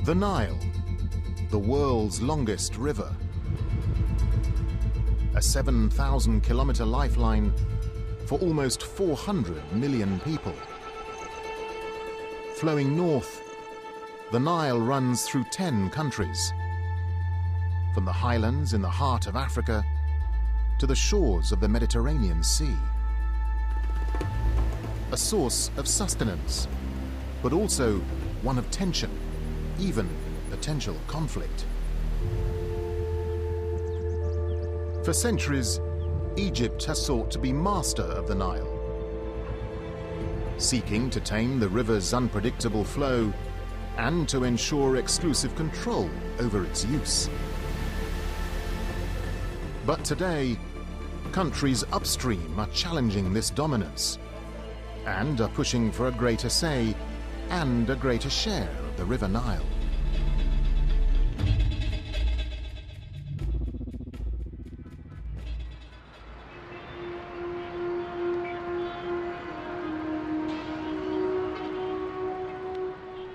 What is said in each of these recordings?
The Nile, the world's longest river. A 7,000-kilometer lifeline for almost 400 million people. Flowing north, the Nile runs through 10 countries. From the highlands in the heart of Africa to the shores of the Mediterranean Sea. A source of sustenance, but also one of tension, even potential conflict. For centuries, Egypt has sought to be master of the Nile, seeking to tame the river's unpredictable flow and to ensure exclusive control over its use. But today, countries upstream are challenging this dominance and are pushing for a greater say and a greater share of the River Nile.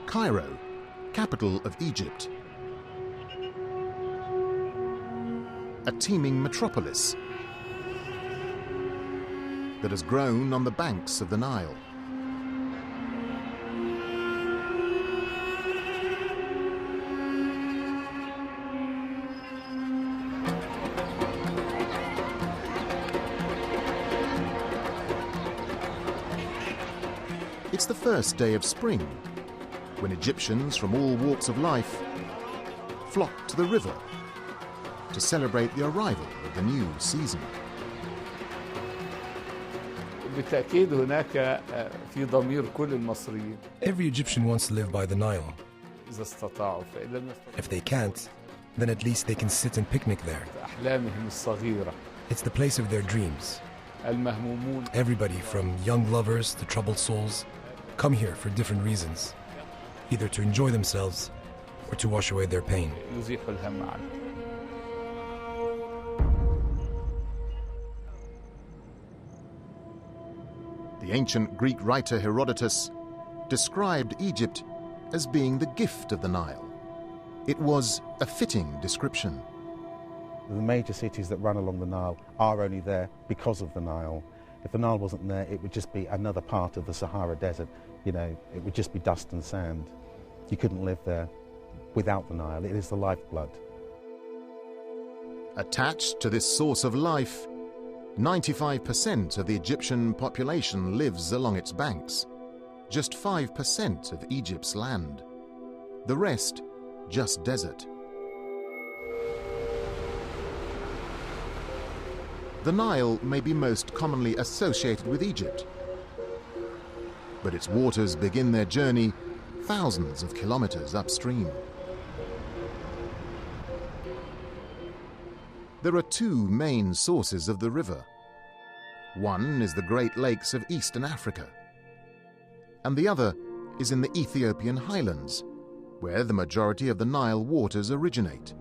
Cairo, capital of Egypt. A teeming metropolis that has grown on the banks of the Nile. It's the first day of spring, when Egyptians from all walks of life flock to the river to celebrate the arrival of the new season. بالتأكيد هناك في ضمير كل المصريين. Every Egyptian wants to live by the Nile. إذا استطاعوا فإن لم يستطيعوا. If they can't, then at least they can sit and picnic there. أحلامهم الصغيرة. It's the place of their dreams. المهمومون. Everybody from young lovers to troubled souls come here for different reasons, either to enjoy themselves or to wash away their pain. يزيحوا الهم عنهم. The ancient Greek writer Herodotus described Egypt as being the gift of the Nile. It was a fitting description. The major cities that run along the Nile are only there because of the Nile. If the Nile wasn't there, it would just be another part of the Sahara Desert. You know, it would just be dust and sand. You couldn't live there without the Nile. It is the lifeblood. Attached to this source of life, 95% of the Egyptian population lives along its banks. Just 5% of Egypt's land. The rest, just desert. The Nile may be most commonly associated with Egypt, but its waters begin their journey thousands of kilometers upstream. There are two main sources of the river. One is the Great Lakes of Eastern Africa, and the other is in the Ethiopian highlands, where the majority of the Nile waters originate.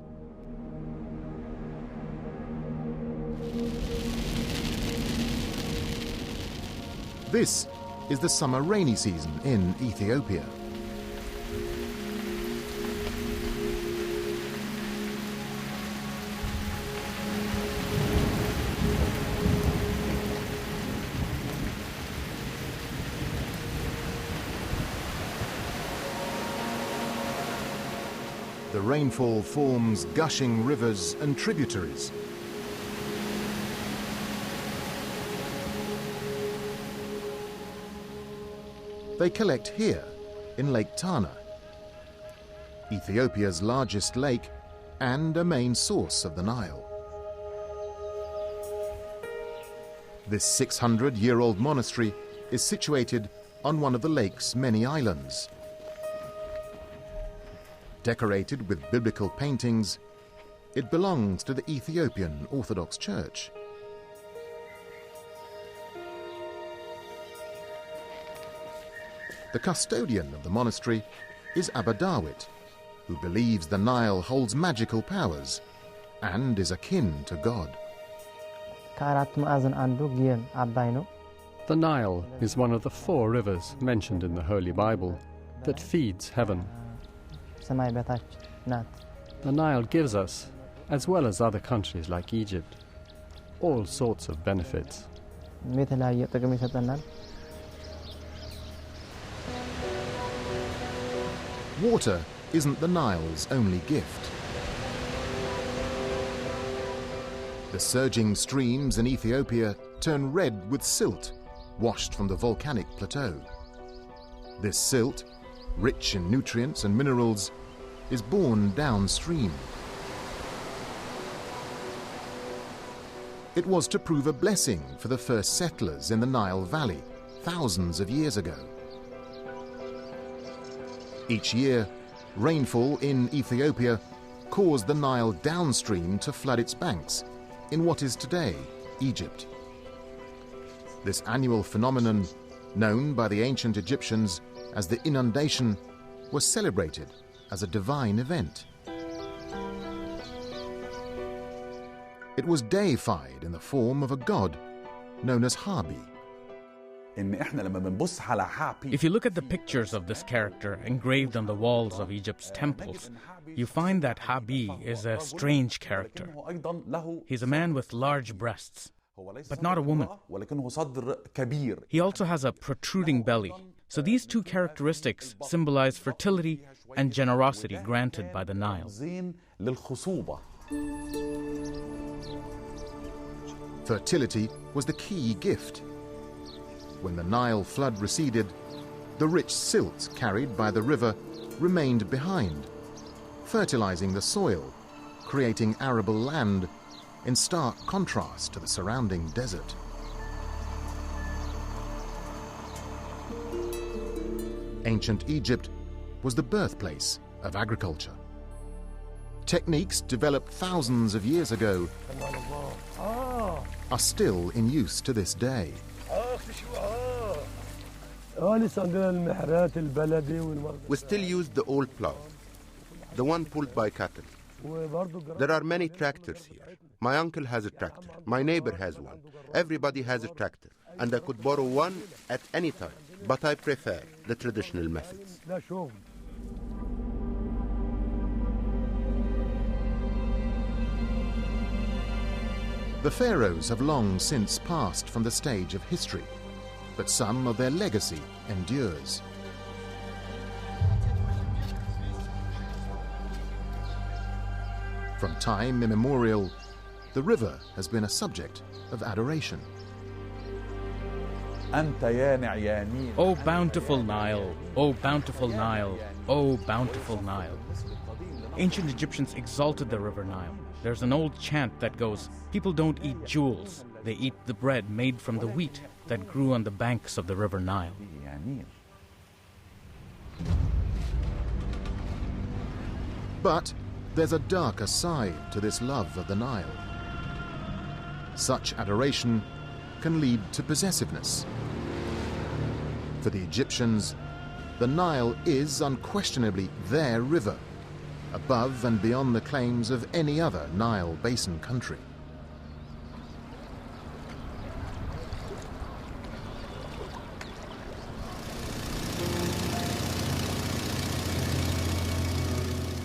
This is the summer rainy season in Ethiopia. The rainfall forms gushing rivers and tributaries. They collect here in Lake Tana, Ethiopia's largest lake and a main source of the Nile. This 600-year-old monastery is situated on one of the lake's many islands. Decorated with biblical paintings, it belongs to the Ethiopian Orthodox Church. The custodian of the monastery is Abba Dawit, who believes the Nile holds magical powers and is akin to God. The Nile is one of the 4 rivers mentioned in the Holy Bible that feeds heaven. ከሰማይ በታች ናት። The Nile gives us, as well as other countries like Egypt, all sorts of benefits. የተለያየ ጥቅም ይሰጠናል። Water isn't the Nile's only gift. The surging streams in Ethiopia turn red with silt washed from the volcanic plateau. This silt, rich in nutrients and minerals, is borne downstream. It was to prove a blessing for the first settlers in the Nile Valley thousands of years ago. Each year, rainfall in Ethiopia caused the Nile downstream to flood its banks in what is today Egypt. This annual phenomenon, known by the ancient Egyptians as the inundation, was celebrated as a divine event. It was deified in the form of a god known as Habi. If you look at the pictures of this character engraved on the walls of Egypt's temples, you find that Habi is a strange character. He's a man with large breasts, but not a woman. He also has a protruding belly. So these two characteristics symbolize fertility and generosity granted by the Nile. Fertility was the key gift. When the Nile flood receded, the rich silt carried by the river remained behind, fertilizing the soil, creating arable land in stark contrast to the surrounding desert. Ancient Egypt was the birthplace of agriculture. Techniques developed thousands of years ago are still in use to this day. We still use the old plow, the one pulled by cattle. There are many tractors here. My uncle has a tractor. My neighbor has one. Everybody has a tractor. And I could borrow one at any time. But I prefer the traditional methods. The pharaohs have long since passed from the stage of history, but some of their legacy endures. From time immemorial, the river has been a subject of adoration. O bountiful Nile, O bountiful Nile, O bountiful Nile. Ancient Egyptians exalted the river Nile. There's an old chant that goes, people don't eat jewels, they eat the bread made from the wheat that grew on the banks of the river Nile. But there's a darker side to this love of the Nile. Such adoration can lead to possessiveness. For the Egyptians, the Nile is unquestionably their river, above and beyond the claims of any other Nile basin country.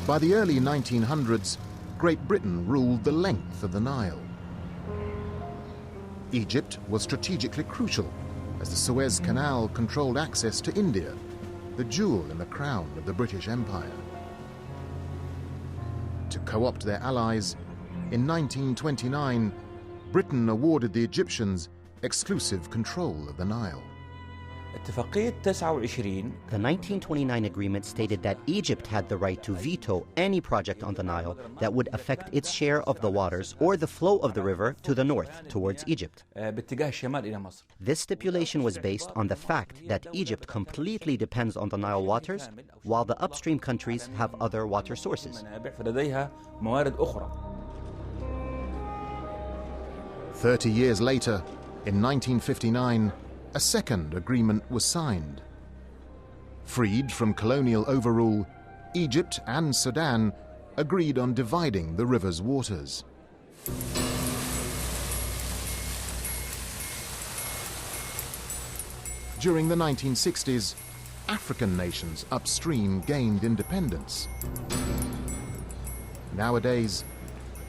By the early 1900s, Great Britain ruled the length of the Nile. Egypt was strategically crucial as the Suez Canal controlled access to India, the jewel in the crown of the British Empire. To co-opt their allies, in 1929, Britain awarded the Egyptians exclusive control of the Nile. The 1929 agreement stated that Egypt had the right to veto any project on the Nile that would affect its share of the waters or the flow of the river to the north towards Egypt. This stipulation was based on the fact that Egypt completely depends on the Nile waters, while the upstream countries have other water sources. 30 years later, in 1959, a second agreement was signed. Freed from colonial overrule, Egypt and Sudan agreed on dividing the river's waters. During the 1960s, African nations upstream gained independence. Nowadays,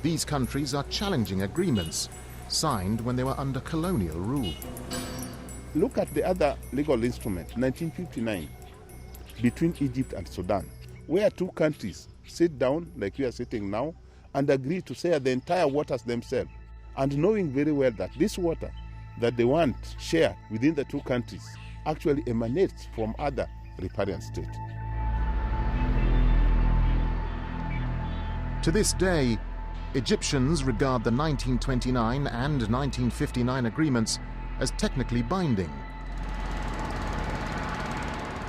these countries are challenging agreements signed when they were under colonial rule. Look at the other legal instrument, 1959, between Egypt and Sudan, where two countries sit down, like we are sitting now, and agree to share the entire waters themselves, and knowing very well that this water that they want shared within the two countries actually emanates from other riparian states. To this day, Egyptians regard the 1929 and 1959 agreements as technically binding.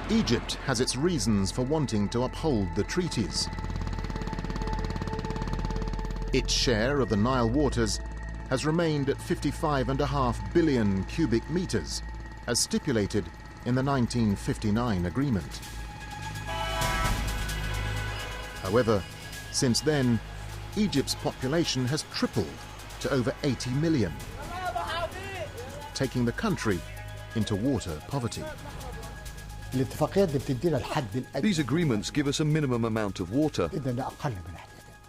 Egypt has its reasons for wanting to uphold the treaties. Its share of the Nile waters has remained at 55.5 billion cubic meters, as stipulated in the 1959 agreement. However, since then, Egypt's population has tripled to over 80 million, taking the country into water poverty. These agreements give us a minimum amount of water,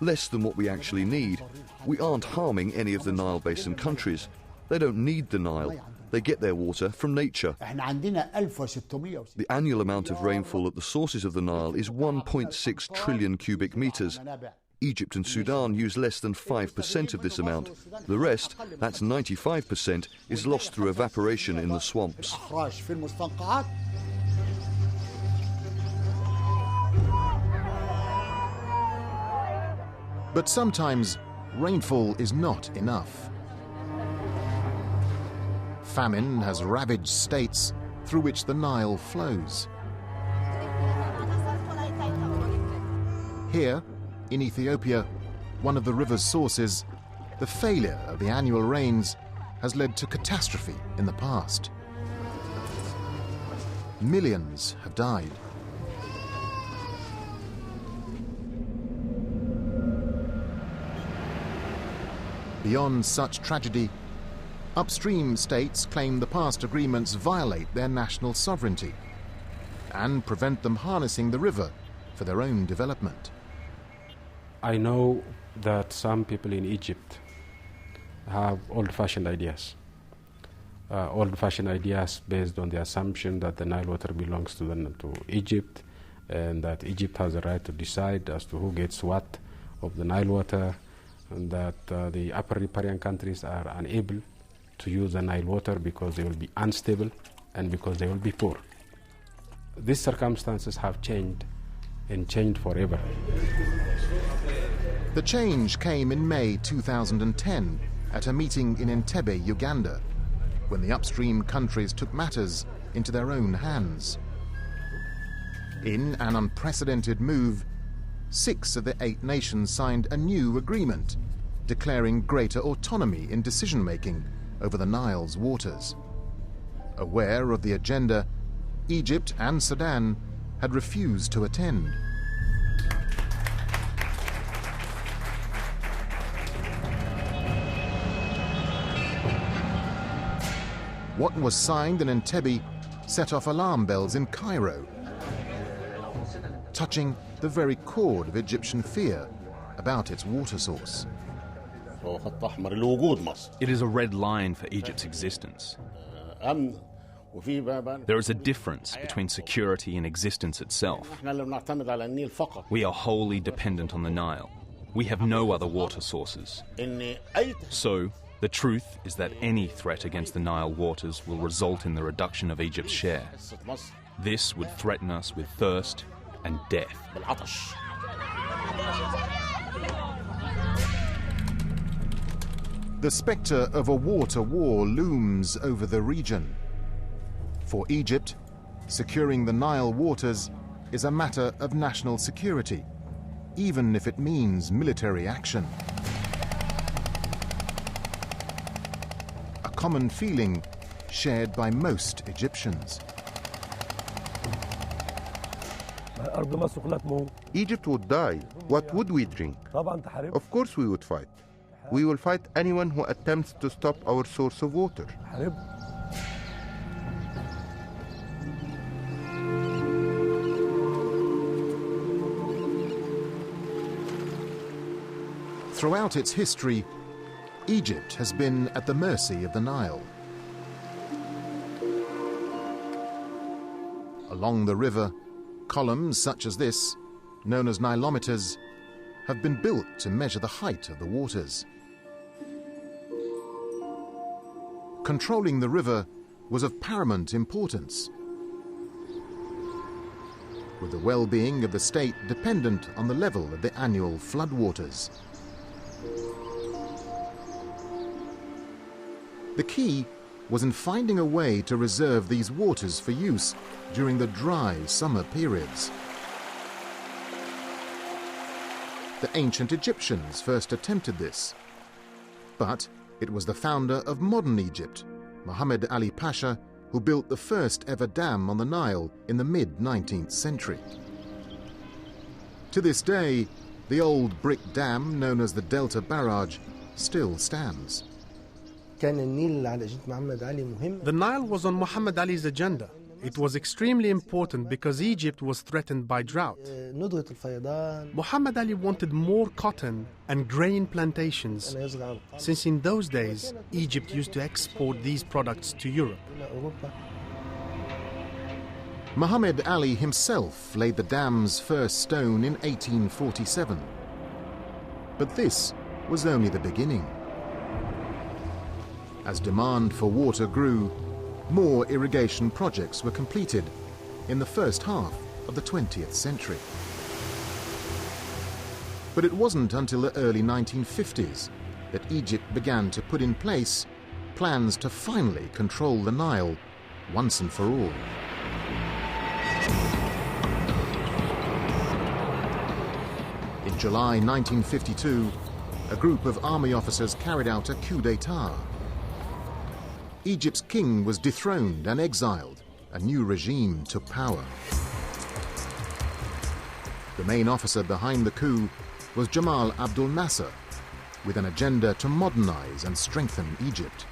less than what we actually need. We aren't harming any of the Nile Basin countries. They don't need the Nile. They get their water from nature. The annual amount of rainfall at the sources of the Nile is 1.6 trillion cubic meters. Egypt and Sudan use less than 5% of this amount. The rest, that's 95%, is lost through evaporation in the swamps. But sometimes rainfall is not enough. Famine has ravaged states through which the Nile flows. Here, in Ethiopia, one of the river's sources, the failure of the annual rains has led to catastrophe in the past. Millions have died. Beyond such tragedy, upstream states claim the past agreements violate their national sovereignty and prevent them harnessing the river for their own development. I know that some people in Egypt have old-fashioned ideas. Old-fashioned ideas based on the assumption that the Nile water belongs to Egypt, and that Egypt has the right to decide as to who gets what of the Nile water, and that the upper riparian countries are unable to use the Nile water because they will be unstable and because they will be poor. These circumstances have changed, and changed forever. The change came in May 2010 at a meeting in Entebbe, Uganda, when the upstream countries took matters into their own hands. In an unprecedented move, 6 of the 8 nations signed a new agreement declaring greater autonomy in decision-making over the Nile's waters. Aware of the agenda, Egypt and Sudan had refused to attend. What was signed in Entebbe set off alarm bells in Cairo, touching the very chord of Egyptian fear about its water source. It is a red line for Egypt's existence. There is a difference between security and existence itself. We are wholly dependent on the Nile. We have no other water sources. So, the truth is that any threat against the Nile waters will result in the reduction of Egypt's share. This would threaten us with thirst and death. The spectre of a water war looms over the region. For Egypt, securing the Nile waters is a matter of national security, even if it means military action. A common feeling shared by most Egyptians. Egypt would die. What would we drink? Of course we would fight. We will fight anyone who attempts to stop our source of water. Throughout its history, Egypt has been at the mercy of the Nile. Along the river, columns such as this, known as nilometers, have been built to measure the height of the waters. Controlling the river was of paramount importance, with the well-being of the state dependent on the level of the annual floodwaters. The key was in finding a way to reserve these waters for use during the dry summer periods. The ancient Egyptians first attempted this, but it was the founder of modern Egypt, Muhammad Ali Pasha, who built the first ever dam on the Nile in the mid-19th century. To this day, the old brick dam known as the Delta Barrage still stands. The Nile was on Muhammad Ali's agenda. It was extremely important because Egypt was threatened by drought. Muhammad Ali wanted more cotton and grain plantations, since in those days Egypt used to export these products to Europe. Muhammad Ali himself laid the dam's first stone in 1847. But this was only the beginning. As demand for water grew, more irrigation projects were completed in the first half of the 20th century. But it wasn't until the early 1950s that Egypt began to put in place plans to finally control the Nile once and for all. In July 1952, a group of army officers carried out a coup d'etat. Egypt's king was dethroned and exiled. A new regime took power. The main officer behind the coup was Jamal Abdel Nasser, with an agenda to modernize and strengthen Egypt.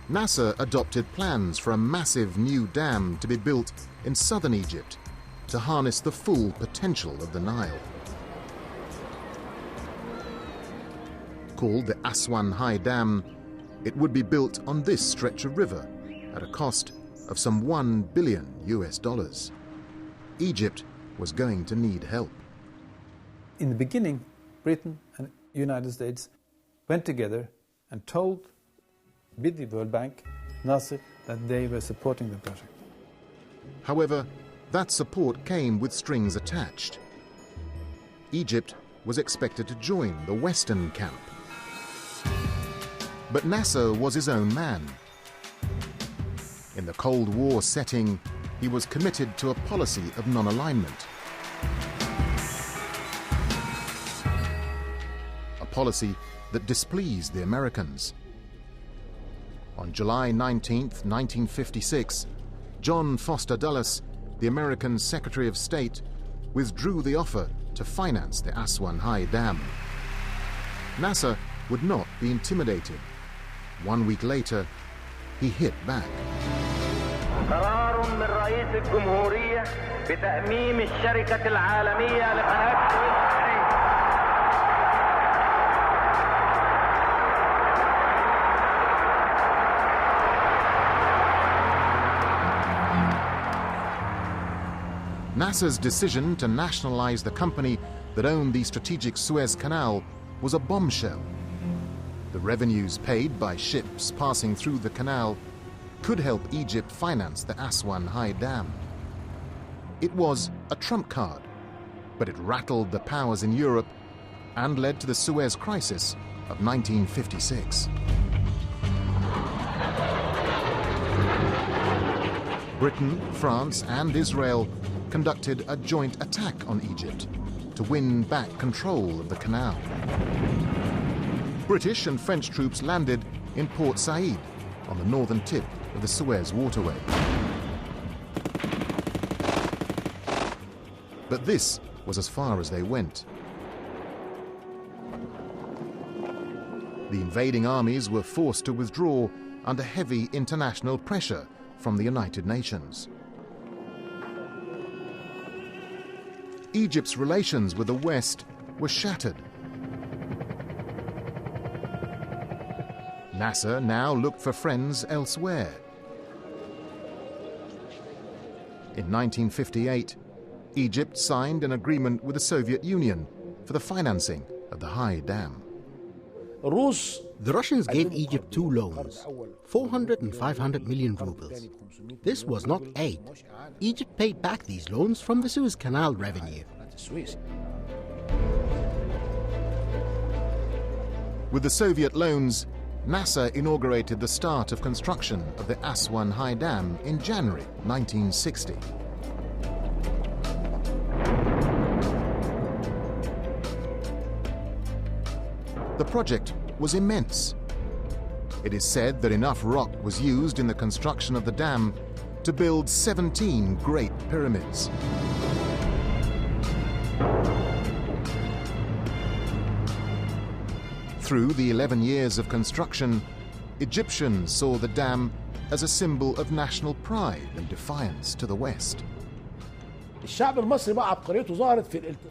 Nasser adopted plans for a massive new dam to be built in southern Egypt to harness the full potential of the Nile. Called the Aswan High Dam, it would be built on this stretch of river at a cost of some $1 billion. Egypt was going to need help. In the beginning, Britain and the United States went together and told with the World Bank, Nasser, that they were supporting the project. However, that support came with strings attached. Egypt was expected to join the Western camp. But Nasser was his own man. In the Cold War setting, he was committed to a policy of non-alignment. A policy that displeased the Americans. On July 19, 1956, John Foster Dulles, the American Secretary of State, withdrew the offer to finance the Aswan High Dam. Nasser would not be intimidated. 1 week later, he hit back. قرار من رئيس الجمهورية بتأميم الشركة العالمية لقناة السويس. Nasser's decision to nationalize the company that owned the strategic Suez Canal was a bombshell. The revenues paid by ships passing through the canal could help Egypt finance the Aswan High Dam. It was a trump card, but it rattled the powers in Europe and led to the Suez Crisis of 1956. Britain, France, and Israel conducted a joint attack on Egypt to win back control of the canal. British and French troops landed in Port Said on the northern tip of the Suez waterway. But this was as far as they went. The invading armies were forced to withdraw under heavy international pressure from the United Nations. Egypt's relations with the West were shattered. Nasser now looked for friends elsewhere. In 1958, Egypt signed an agreement with the Soviet Union for the financing of the High Dam. The Russians gave Egypt two loans, 400 and 500 million rubles. This was not aid. Egypt paid back these loans from the Suez Canal revenue. With the Soviet loans, Nasser inaugurated the start of construction of the Aswan High Dam in January 1960. The project was immense. It is said that enough rock was used in the construction of the dam to build 17 great pyramids. Through the 11 years of construction, Egyptians saw the dam as a symbol of national pride and defiance to the West. The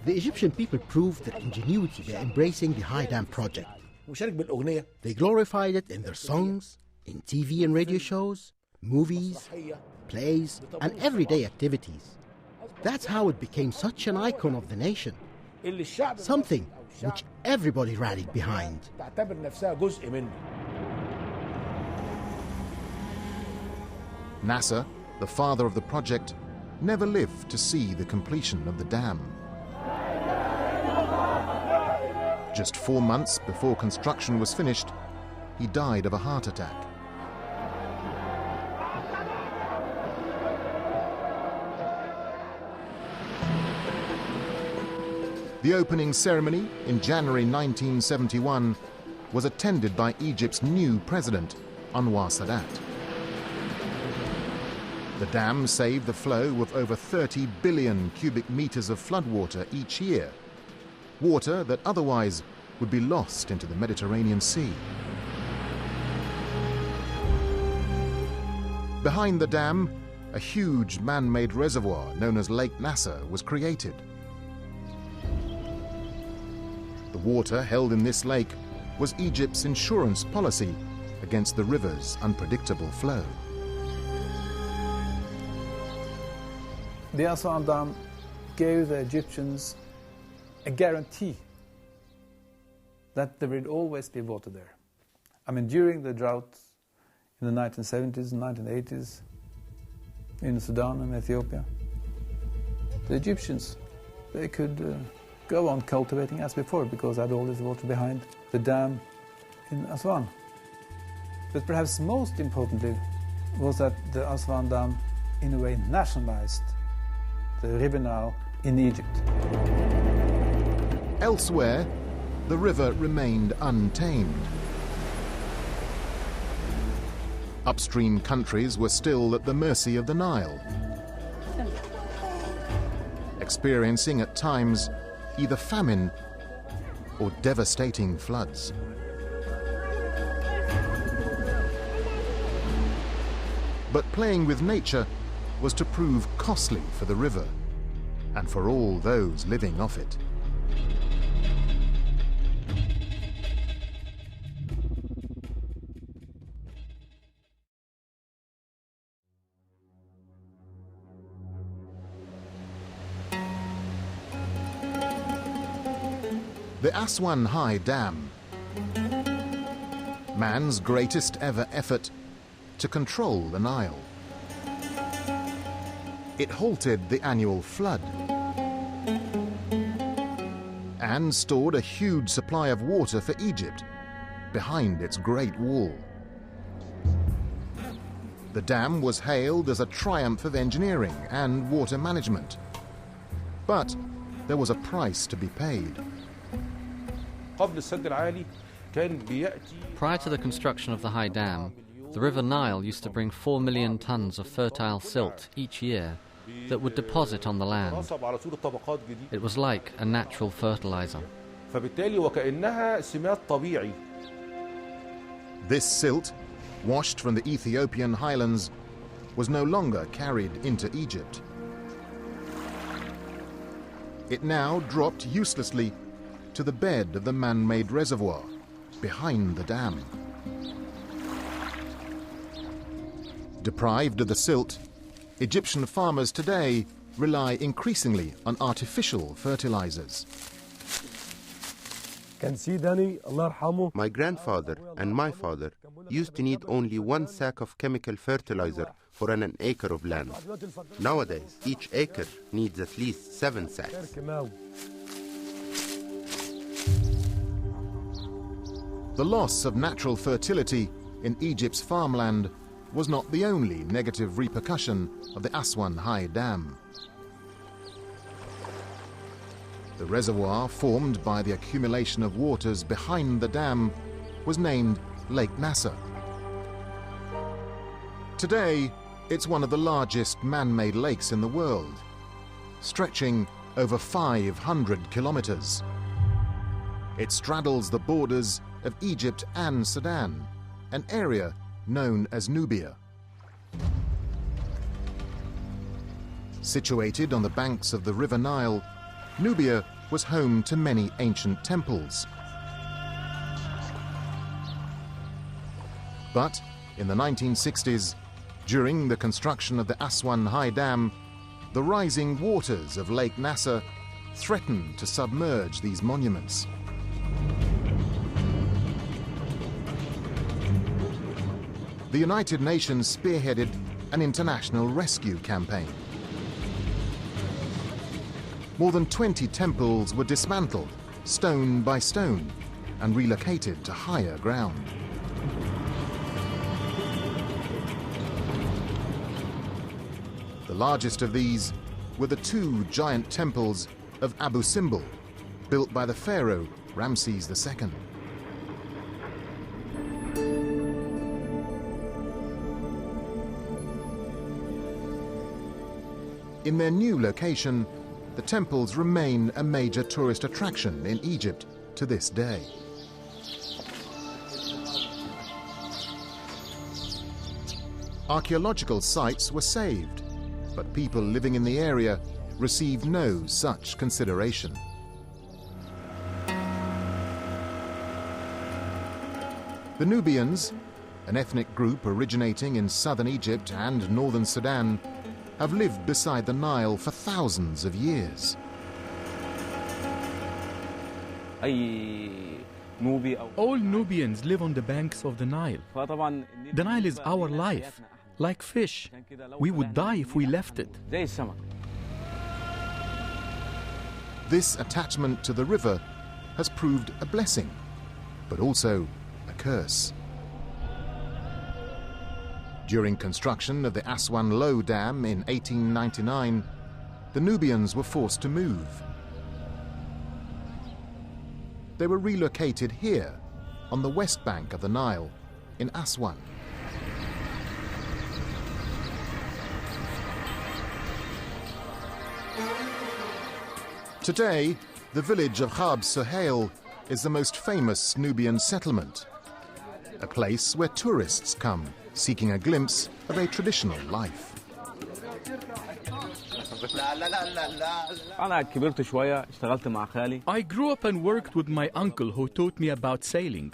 Egyptian people proved their ingenuity by embracing the High Dam project. They glorified it in their songs, in TV and radio shows, movies, plays, and everyday activities. That's how it became such an icon of the nation, something which everybody rallied behind. Nasser, the father of the project, never lived to see the completion of the dam. Just 4 months before construction was finished, he died of a heart attack. The opening ceremony in January 1971 was attended by Egypt's new president, Anwar Sadat. The dam saved the flow of over 30 billion cubic meters of floodwater each year, water that otherwise would be lost into the Mediterranean Sea. Behind the dam, a huge man-made reservoir known as Lake Nasser was created. The water held in this lake was Egypt's insurance policy against the river's unpredictable flow. The Aswan Dam gave the Egyptians a guarantee that there would always be water there. I mean, during the drought in the 1970s and 1980s in Sudan and Ethiopia, the Egyptians, they could go on cultivating as before because they had all this water behind the dam in Aswan. But perhaps most importantly was that the Aswan Dam in a way nationalized the river Nile in Egypt. Elsewhere, the river remained untamed. Upstream countries were still at the mercy of the Nile, experiencing at times either famine or devastating floods. But playing with nature was to prove costly for the river and for all those living off it. The Aswan High Dam, man's greatest ever effort to control the Nile. It halted the annual flood and stored a huge supply of water for Egypt behind its Great Wall. The dam was hailed as a triumph of engineering and water management. But there was a price to be paid. Prior to the construction of the High Dam, the River Nile used to bring 4 million tons of fertile silt each year that would deposit on the land. It was like a natural fertilizer. This silt, washed from the Ethiopian highlands, was no longer carried into Egypt. It now dropped uselessly to the bed of the man-made reservoir behind the dam. Deprived of the silt, Egyptian farmers today rely increasingly on artificial fertilizers. My grandfather and my father used to need only 1 sack of chemical fertilizer for an acre of land. Nowadays, each acre needs at least 7 sacks. The loss of natural fertility in Egypt's farmland was not the only negative repercussion of the Aswan High Dam. The reservoir formed by the accumulation of waters behind the dam was named Lake Nasser. Today, it's one of the largest man-made lakes in the world, stretching over 500 kilometers. It straddles the borders of Egypt and Sudan, an area known as Nubia. Situated on the banks of the River Nile, Nubia was home to many ancient temples. But in the 1960s, during the construction of the Aswan High Dam, the rising waters of Lake Nasser threatened to submerge these monuments. The United Nations spearheaded an international rescue campaign. More than 20 temples were dismantled, stone by stone, and relocated to higher ground. The largest of these were the 2 giant temples of Abu Simbel, built by the pharaoh Ramses II. In their new location, the temples remain a major tourist attraction in Egypt to this day. Archaeological sites were saved, but people living in the area received no such consideration. The Nubians, an ethnic group originating in southern Egypt and northern Sudan, have lived beside the Nile for thousands of years. All Nubians live on the banks of the Nile. The Nile is our life, like fish. We would die if we left it. This attachment to the river has proved a blessing, but also a curse. During construction of the Aswan Low Dam in 1899, the Nubians were forced to move. They were relocated here, on the west bank of the Nile, in Aswan. Today, the village of Khab Sohail is the most famous Nubian settlement, a place where tourists come seeking a glimpse of a traditional life. I grew up and worked with my uncle who taught me about sailing.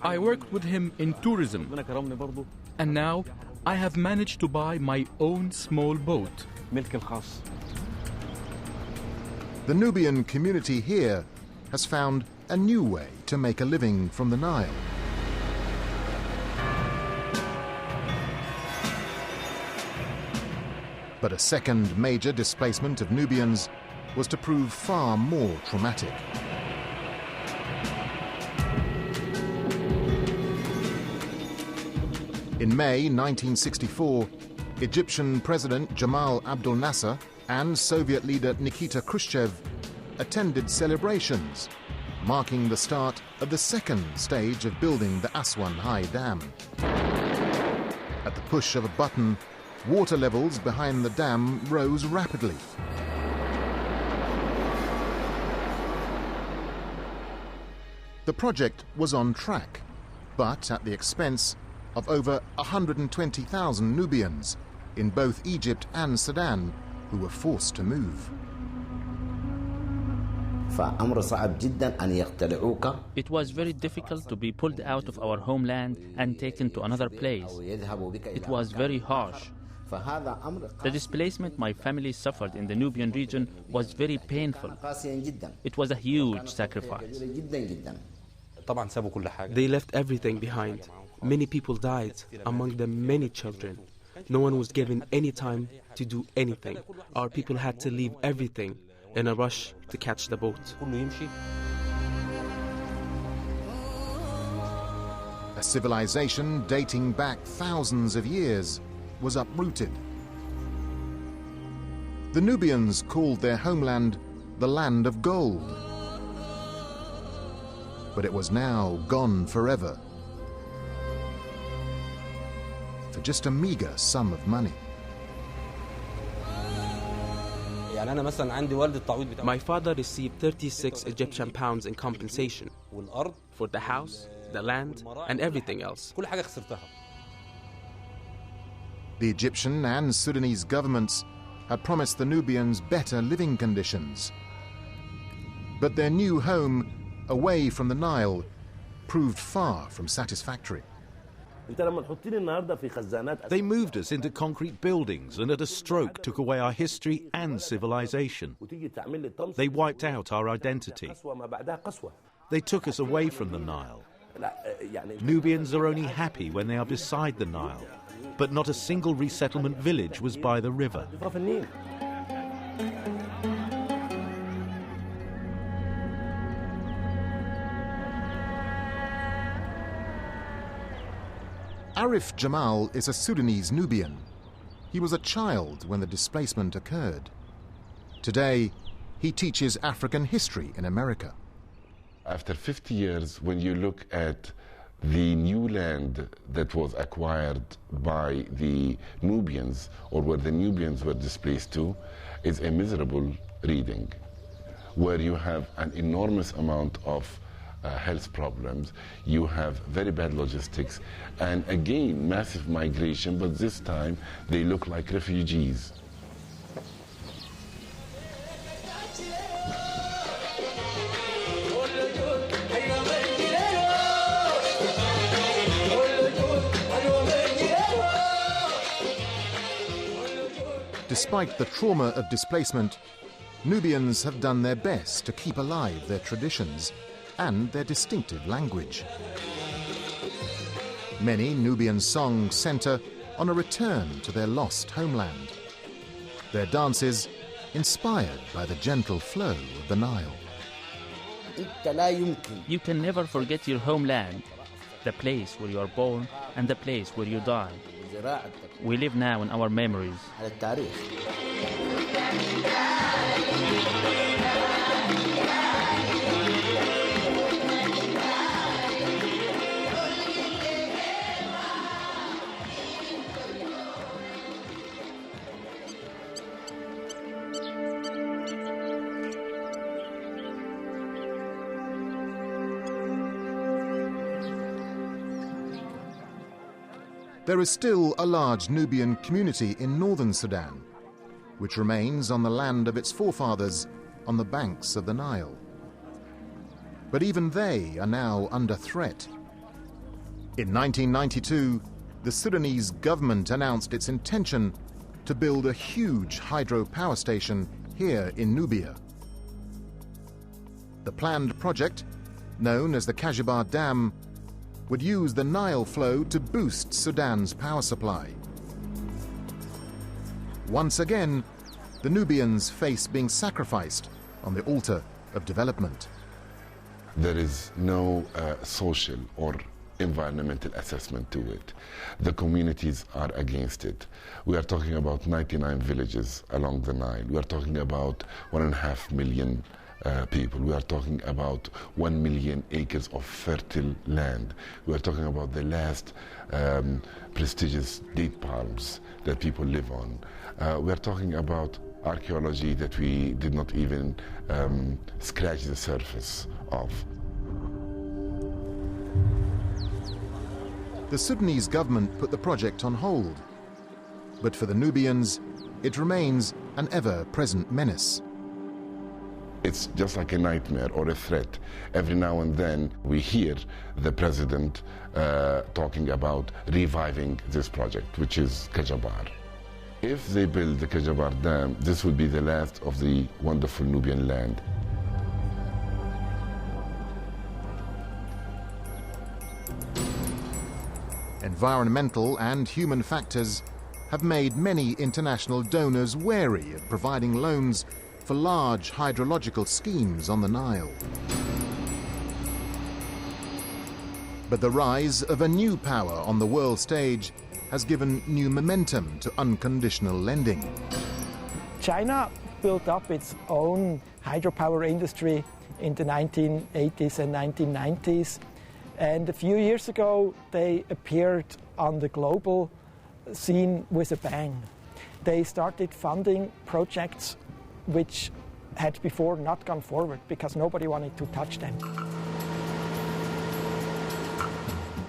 I worked with him in tourism, and now I have managed to buy my own small boat. The Nubian community here has found a new way to make a living from the Nile. But a second major displacement of Nubians was to prove far more traumatic. In May 1964, Egyptian President Jamal Abdel Nasser and Soviet leader Nikita Khrushchev attended celebrations, marking the start of the second stage of building the Aswan High Dam. At the push of a button, water levels behind the dam rose rapidly. The project was on track, but at the expense of over 120,000 Nubians in both Egypt and Sudan who were forced to move. It was very difficult to be pulled out of our homeland and taken to another place. It was very harsh. The displacement my family suffered in the Nubian region was very painful. It was a huge sacrifice. They left everything behind. Many people died, among them many children. No one was given any time to do anything. Our people had to leave everything in a rush to catch the boat. A civilization dating back thousands of years was uprooted. The Nubians called their homeland the land of gold. But it was now gone forever for just a meager sum of money. My father received 36 Egyptian pounds in compensation for the house, the land, and everything else. The Egyptian and Sudanese governments had promised the Nubians better living conditions. But their new home, away from the Nile, proved far from satisfactory. They moved us into concrete buildings and at a stroke took away our history and civilization. They wiped out our identity. They took us away from the Nile. Nubians are only happy when they are beside the Nile, but not a single resettlement village was by the river. Arif Jamal is a Sudanese Nubian. He was a child when the displacement occurred. Today, he teaches African history in America. After 50 years, when you look at the new land that was acquired by the Nubians, or where the Nubians were displaced to, is a miserable reading, where you have an enormous amount of health problems, you have very bad logistics, and again, massive migration, but this time they look like refugees. Despite the trauma of displacement, Nubians have done their best to keep alive their traditions and their distinctive language. Many Nubian songs center on a return to their lost homeland. Their dances inspired by the gentle flow of the Nile. You can never forget your homeland, the place where you are born and the place where you die. We live now in our memories. There is still a large Nubian community in northern Sudan, which remains on the land of its forefathers on the banks of the Nile. But even they are now under threat. In 1992, the Sudanese government announced its intention to build a huge hydropower station here in Nubia. The planned project, known as the Kashibar Dam, would use the Nile flow to boost Sudan's power supply. Once again, the Nubians face being sacrificed on the altar of development. There is no social or environmental assessment to it. The communities are against it. We are talking about 99 villages along the Nile. We are talking about 1.5 million people. We are talking about 1 million acres of fertile land. We are talking about the last prestigious date palms that people live on. We are talking about archaeology that we did not even scratch the surface of. The Sudanese government put the project on hold, but for the Nubians, it remains an ever-present menace. It's just like a nightmare or a threat. Every now and then we hear the president talking about reviving this project, which is Kajabar. If they build the Kajabar Dam, this will be the last of the wonderful Nubian land. Environmental and human factors have made many international donors wary of providing loans for large hydrological schemes on the Nile. But the rise of a new power on the world stage has given new momentum to unconditional lending. China built up its own hydropower industry in the 1980s and 1990s. And a few years ago, they appeared on the global scene with a bang. They started funding projects which had before not gone forward because nobody wanted to touch them.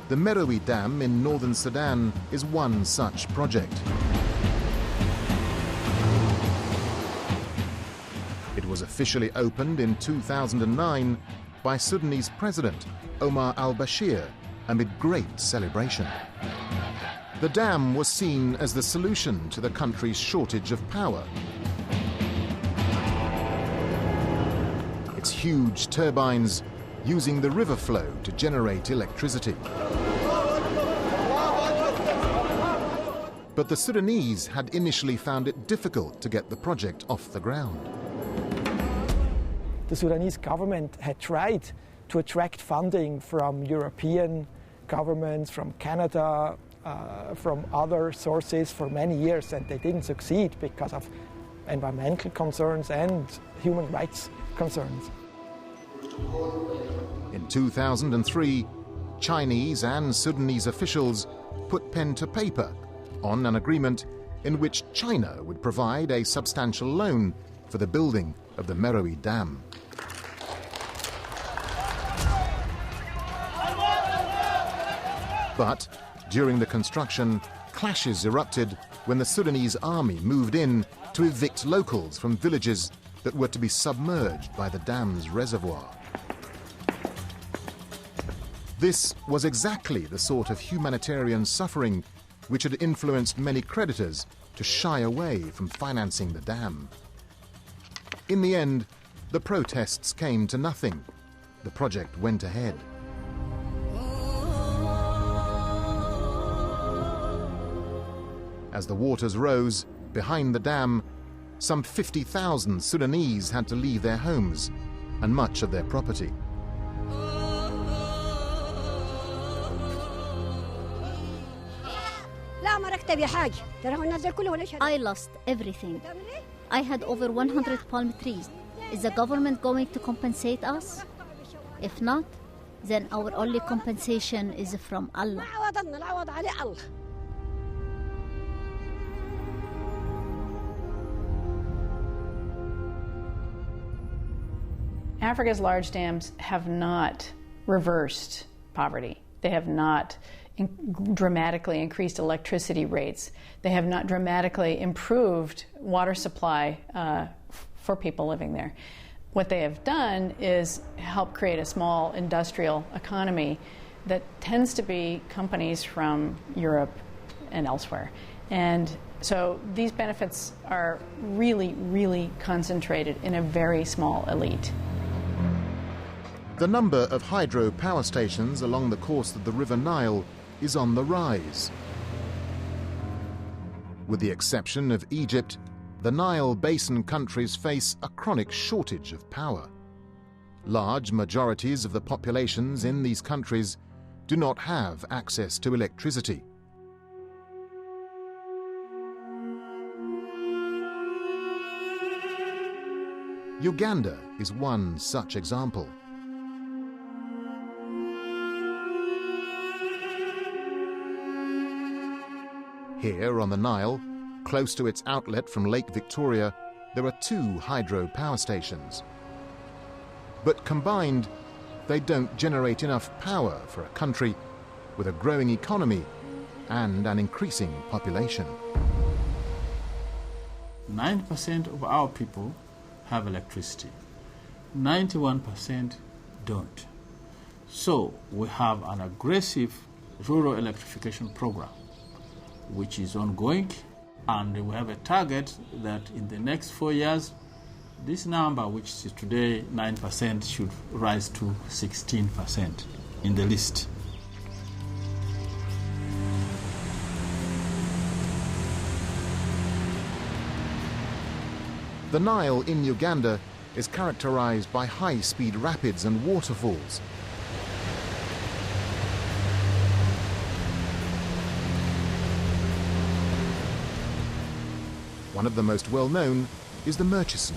The Merowe Dam in northern Sudan is one such project. It was officially opened in 2009 by Sudanese President Omar al-Bashir amid great celebration. The dam was seen as the solution to the country's shortage of power. Its huge turbines using the river flow to generate electricity. But the Sudanese had initially found it difficult to get the project off the ground. The Sudanese government had tried to attract funding from European governments, from Canada, from other sources for many years, and they didn't succeed because of environmental concerns and human rights concerns. In 2003, Chinese and Sudanese officials put pen to paper on an agreement in which China would provide a substantial loan for the building of the Merowe Dam. But during the construction, clashes erupted when the Sudanese army moved in to evict locals from villages that were to be submerged by the dam's reservoir. This was exactly the sort of humanitarian suffering which had influenced many creditors to shy away from financing the dam. In the end, the protests came to nothing. The project went ahead. As the waters rose behind the dam, some 50,000 Sudanese had to leave their homes and much of their property. I lost everything. I had over 100 palm trees. Is the government going to compensate us? If not, then our only compensation is from Allah. Africa's large dams have not reversed poverty. They have not dramatically increased electricity rates. They have not dramatically improved water supply for people living there. What they have done is help create a small industrial economy that tends to be companies from Europe and elsewhere. And so these benefits are really, really concentrated in a very small elite. The number of hydro power stations along the course of the River Nile is on the rise. With the exception of Egypt, the Nile Basin countries face a chronic shortage of power. Large majorities of the populations in these countries do not have access to electricity. Uganda is one such example. Here on the Nile, close to its outlet from Lake Victoria, there are 2 hydro power stations. But combined, they don't generate enough power for a country with a growing economy and an increasing population. 9% of our people have electricity. 91% don't. So we have an aggressive rural electrification program, which is ongoing, and we have a target that in the next 4 years, this number, which is today 9%, should rise to 16% in the list. The Nile in Uganda is characterized by high-speed rapids and waterfalls. One of the most well-known is the Murchison.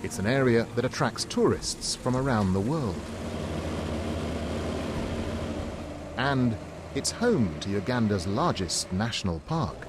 It's an area that attracts tourists from around the world. And it's home to Uganda's largest national park.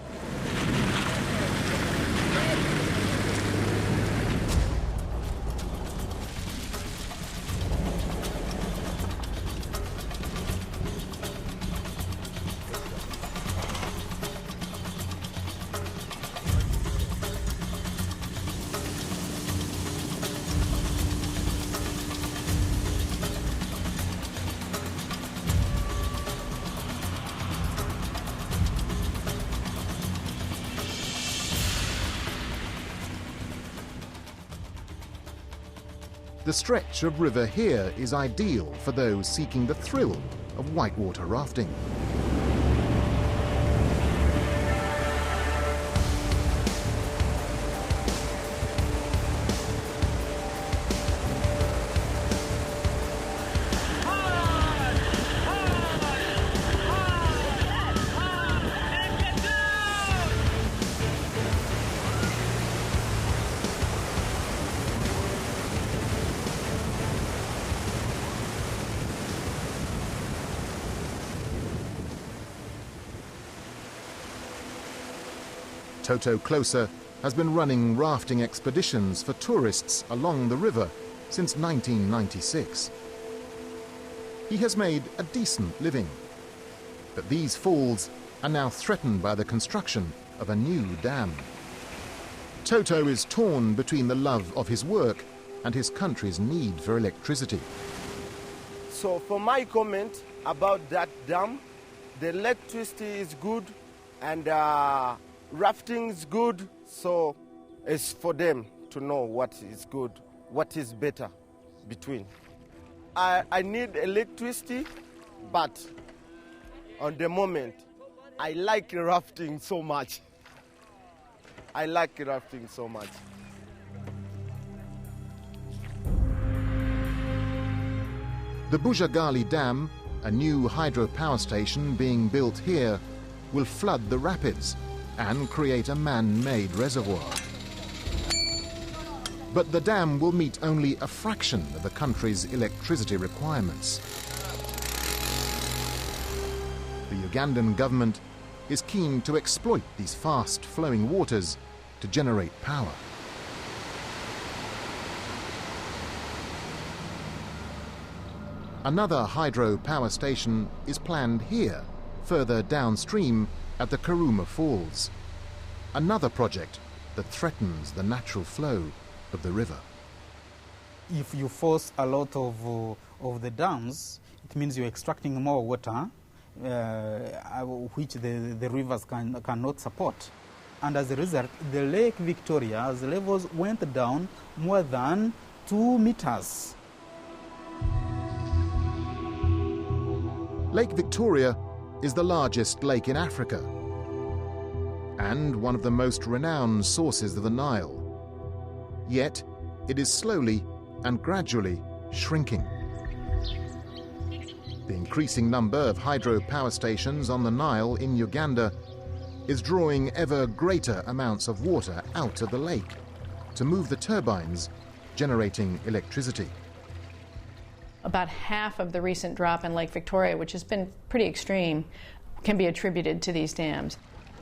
The stretch of river here is ideal for those seeking the thrill of whitewater rafting. Toto Closer has been running rafting expeditions for tourists along the river since 1996. He has made a decent living, but these falls are now threatened by the construction of a new dam. Toto is torn between the love of his work and his country's need for electricity. So for my comment about that dam, the electricity is good and rafting is good, so it's for them to know what is good, what is better between. I need electricity, but on the moment, I like rafting so much. I like rafting so much. The Bujagali Dam, a new hydropower station being built here, will flood the rapids and create a man-made reservoir. But the dam will meet only a fraction of the country's electricity requirements. The Ugandan government is keen to exploit these fast-flowing waters to generate power. Another hydropower station is planned here, further downstream at the Karuma Falls. Another project that threatens the natural flow of the river. If you force a lot of the dams, it means you're extracting more water, which the rivers cannot support. And as a result, the Lake Victoria's levels went down more than 2 meters. Lake Victoria is the largest lake in Africa and one of the most renowned sources of the Nile. Yet, it is slowly and gradually shrinking. The increasing number of hydropower stations on the Nile in Uganda is drawing ever greater amounts of water out of the lake to move the turbines generating electricity. About half of the recent drop in Lake Victoria, which has been pretty extreme, can be attributed to these dams.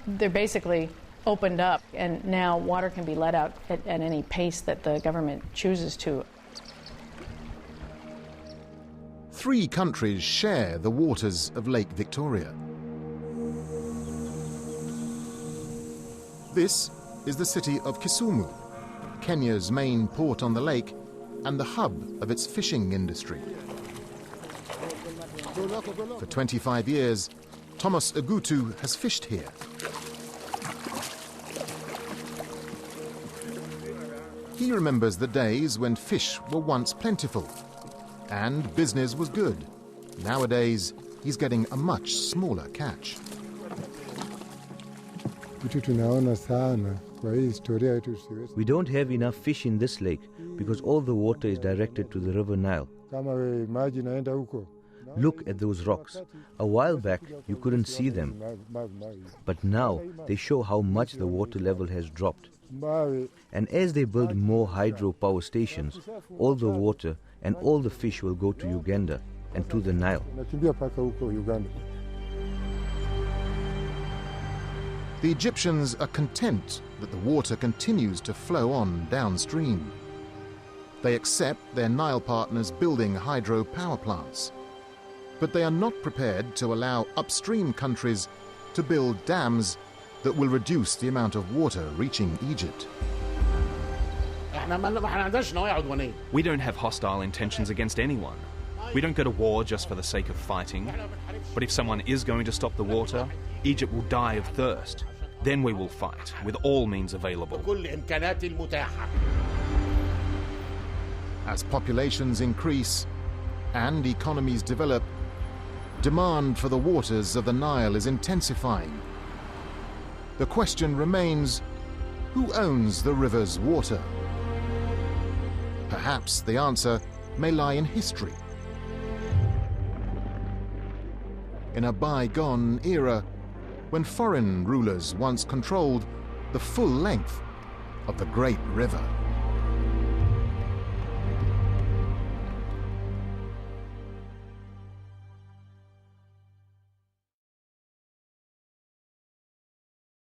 They're basically opened up, and now water can be let out at any pace that the government chooses to. 3 countries share the waters of Lake Victoria. This is the city of Kisumu, Kenya's main port on the lake and the hub of its fishing industry. For 25 years, Thomas Agutu has fished here. He remembers the days when fish were once plentiful and business was good. Nowadays, he's getting a much smaller catch. We don't have enough fish in this lake because all the water is directed to the River Nile. Look at those rocks. A while back, you couldn't see them. But now, they show how much the water level has dropped. And as they build more hydropower stations, all the water and all the fish will go to Uganda and to the Nile. The Egyptians are content that the water continues to flow on downstream. They accept their Nile partners building hydropower plants, but they are not prepared to allow upstream countries to build dams that will reduce the amount of water reaching Egypt. We don't have hostile intentions against anyone. We don't go to war just for the sake of fighting. But if someone is going to stop the water, Egypt will die of thirst. Then we will fight with all means available. As populations increase and economies develop, demand for the waters of the Nile is intensifying. The question remains, who owns the river's water? Perhaps the answer may lie in history. In a bygone era, when foreign rulers once controlled the full length of the great river.